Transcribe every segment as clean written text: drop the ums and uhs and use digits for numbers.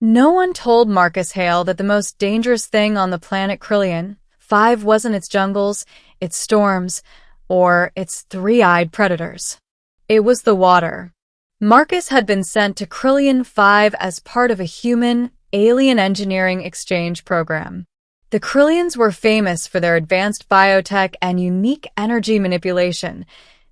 No one told Marcus Hale that the most dangerous thing on the planet Krillian 5 wasn't its jungles, its storms, or its three-eyed predators. It was the water. Marcus had been sent to Krillian 5 as part of a human alien engineering exchange program. The Krillians were famous for their advanced biotech and unique energy manipulation.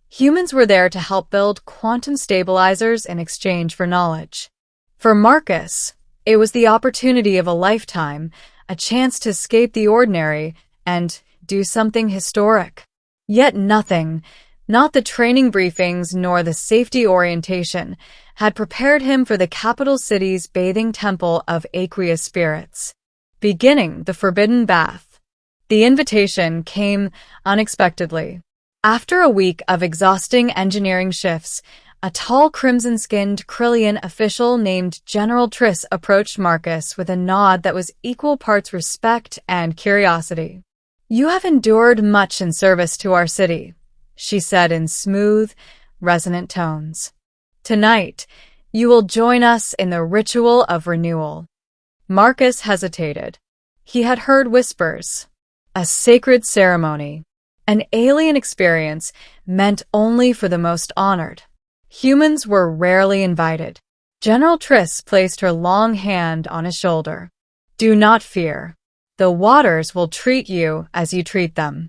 Humans were there to help build quantum stabilizers in exchange for knowledge. For Marcus, it was the opportunity of a lifetime, a chance to escape the ordinary and do something historic. Yet nothing, not the training briefings nor the safety orientation, had prepared him for the capital city's bathing temple of aqueous spirits. Beginning the forbidden bath. The invitation came unexpectedly. After a week of exhausting engineering shifts, a tall crimson-skinned Krillian official named General Triss approached Marcus with a nod that was equal parts respect and curiosity. "You have endured much in service to our city," she said in smooth, resonant tones. "Tonight, you will join us in the ritual of renewal." Marcus hesitated. He had heard whispers. A sacred ceremony. An alien experience meant only for the most honored. Humans were rarely invited. General Triss placed her long hand on his shoulder. "Do not fear. The waters will treat you as you treat them."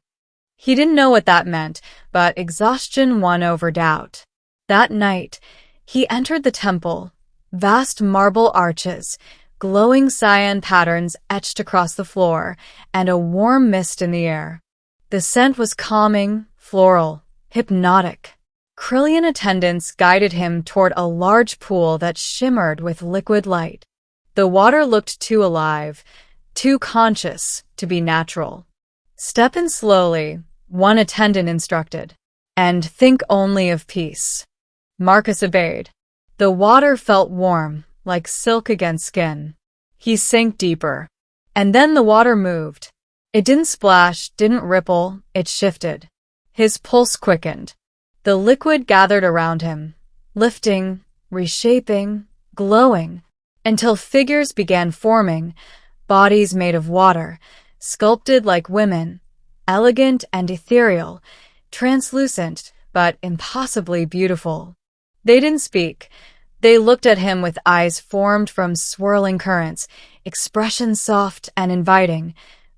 He didn't know what that meant, but exhaustion won over doubt. That night, he entered the temple. Vast marble arches, glowing cyan patterns etched across the floor, and a warm mist in the air. The scent was calming, floral, hypnotic. Krillian attendants guided him toward a large pool that shimmered with liquid light. The water looked too alive, too conscious to be natural. "Step in slowly," one attendant instructed, "and think only of peace." Marcus obeyed. The water felt warm, like silk against skin. He sank deeper. And then the water moved. It didn't splash, didn't ripple, it shifted. His pulse quickened. The liquid gathered around him, lifting, reshaping, glowing, until figures began forming, bodies made of water, sculpted like women, elegant and ethereal, translucent but impossibly beautiful. They didn't speak. They looked at him with eyes formed from swirling currents, expressions soft and inviting,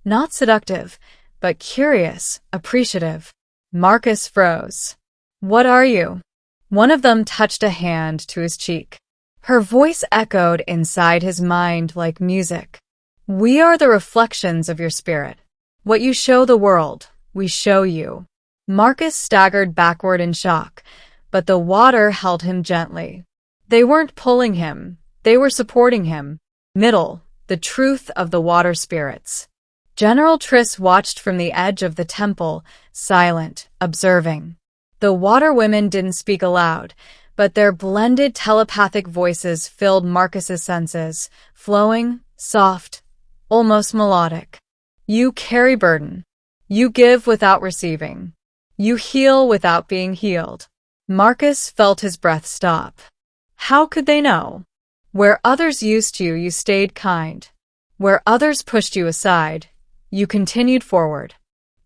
not seductive, but curious, appreciative. Marcus froze. "What are you?" One of them touched a hand to his cheek. Her voice echoed inside his mind like music. "We are the reflections of your spirit. What you show the world, we show you." Marcus staggered backward in shock, but the water held him gently. They weren't pulling him, they were supporting him. Middle, the truth of the water spirits. General Triss watched from the edge of the temple, silent, observing. The water women didn't speak aloud, but their blended telepathic voices filled Marcus's senses, flowing, soft, almost melodic. "You carry burden. You give without receiving. You heal without being healed." Marcus felt his breath stop. How could they know? Where others used you, you stayed kind. Where others pushed you aside, you continued forward.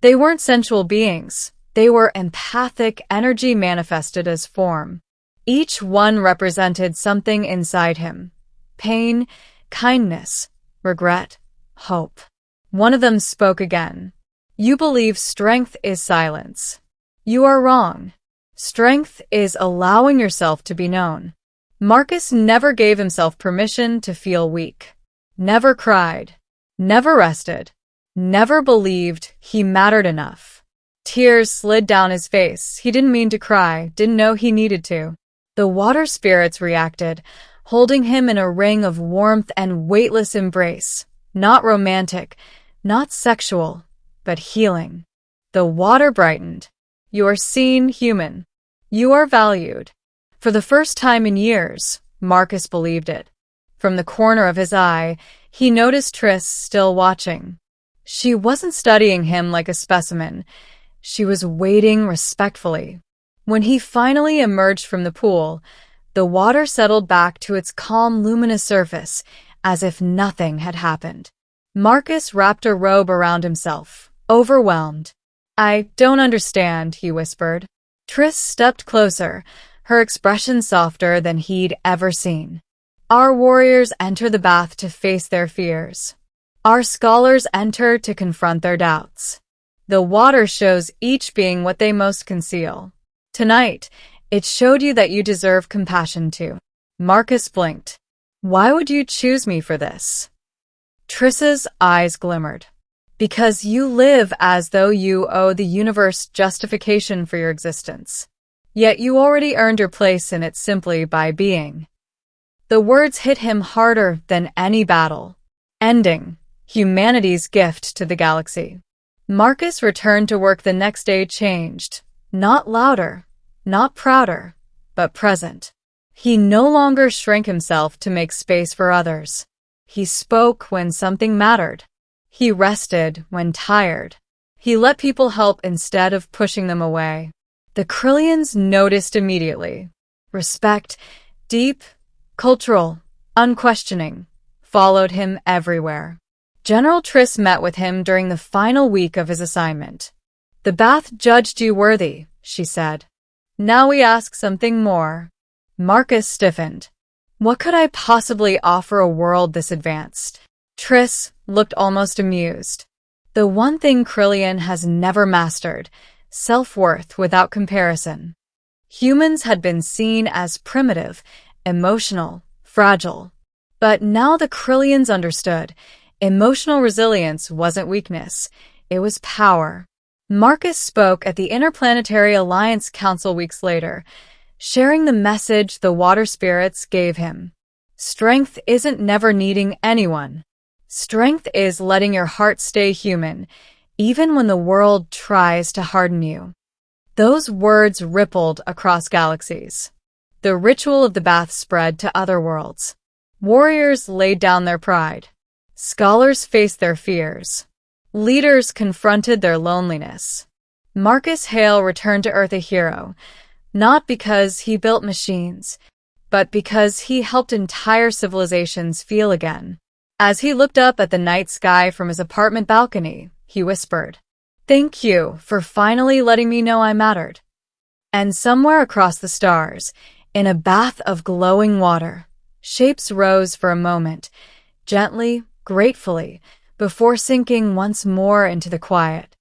They weren't sensual beings. They were empathic energy manifested as form. Each one represented something inside him. Pain, kindness, regret, hope. One of them spoke again. "You believe strength is silence. You are wrong. Strength is allowing yourself to be known." Marcus never gave himself permission to feel weak. Never cried. Never rested. Never believed he mattered enough. Tears slid down his face. He didn't mean to cry, didn't know he needed to. The water spirits reacted, holding him in a ring of warmth and weightless embrace. Not romantic, not sexual, but healing. The water brightened. "You are seen, human. You are valued." For the first time in years, Marcus believed it. From the corner of his eye, he noticed Triss still watching. She wasn't studying him like a specimen. She was waiting respectfully. When he finally emerged from the pool, the water settled back to its calm, luminous surface, as if nothing had happened. Marcus wrapped a robe around himself, overwhelmed. "I don't understand," he whispered. Triss stepped closer, her expression softer than he'd ever seen. "Our warriors enter the bath to face their fears. Our scholars enter to confront their doubts. The water shows each being what they most conceal. Tonight, it showed you that you deserve compassion too." Marcus blinked. "Why would you choose me for this?" Triss's eyes glimmered. "Because you live as though you owe the universe justification for your existence. Yet you already earned your place in it simply by being." The words hit him harder than any battle. Ending humanity's gift to the galaxy. Marcus returned to work the next day changed. Not louder, not prouder, but present. He no longer shrank himself to make space for others. He spoke when something mattered. He rested when tired. He let people help instead of pushing them away. The Krillians noticed immediately. Respect, deep, cultural, unquestioning, followed him everywhere. General Triss met with him during the final week of his assignment. "The bath judged you worthy," she said. "Now we ask something more." Marcus stiffened. What could I possibly offer a world this advanced? Triss looked almost amused. The one thing Krillian has never mastered, self-worth without comparison. Humans had been seen as primitive, emotional, fragile. But now the Krillians understood. Emotional resilience wasn't weakness, it was power. Marcus spoke at the Interplanetary Alliance Council weeks later, sharing the message the water spirits gave him. Strength isn't never needing anyone. Strength is letting your heart stay human, even when the world tries to harden you. Those words rippled across galaxies. The ritual of the bath spread to other worlds. Warriors laid down their pride. Scholars faced their fears. Leaders confronted their loneliness. Marcus Hale returned to Earth a hero, not because he built machines, but because he helped entire civilizations feel again. As he looked up at the night sky from his apartment balcony, he whispered, "Thank you for finally letting me know I mattered." And somewhere across the stars, in a bath of glowing water, shapes rose for a moment, gently, gratefully, before sinking once more into the quiet.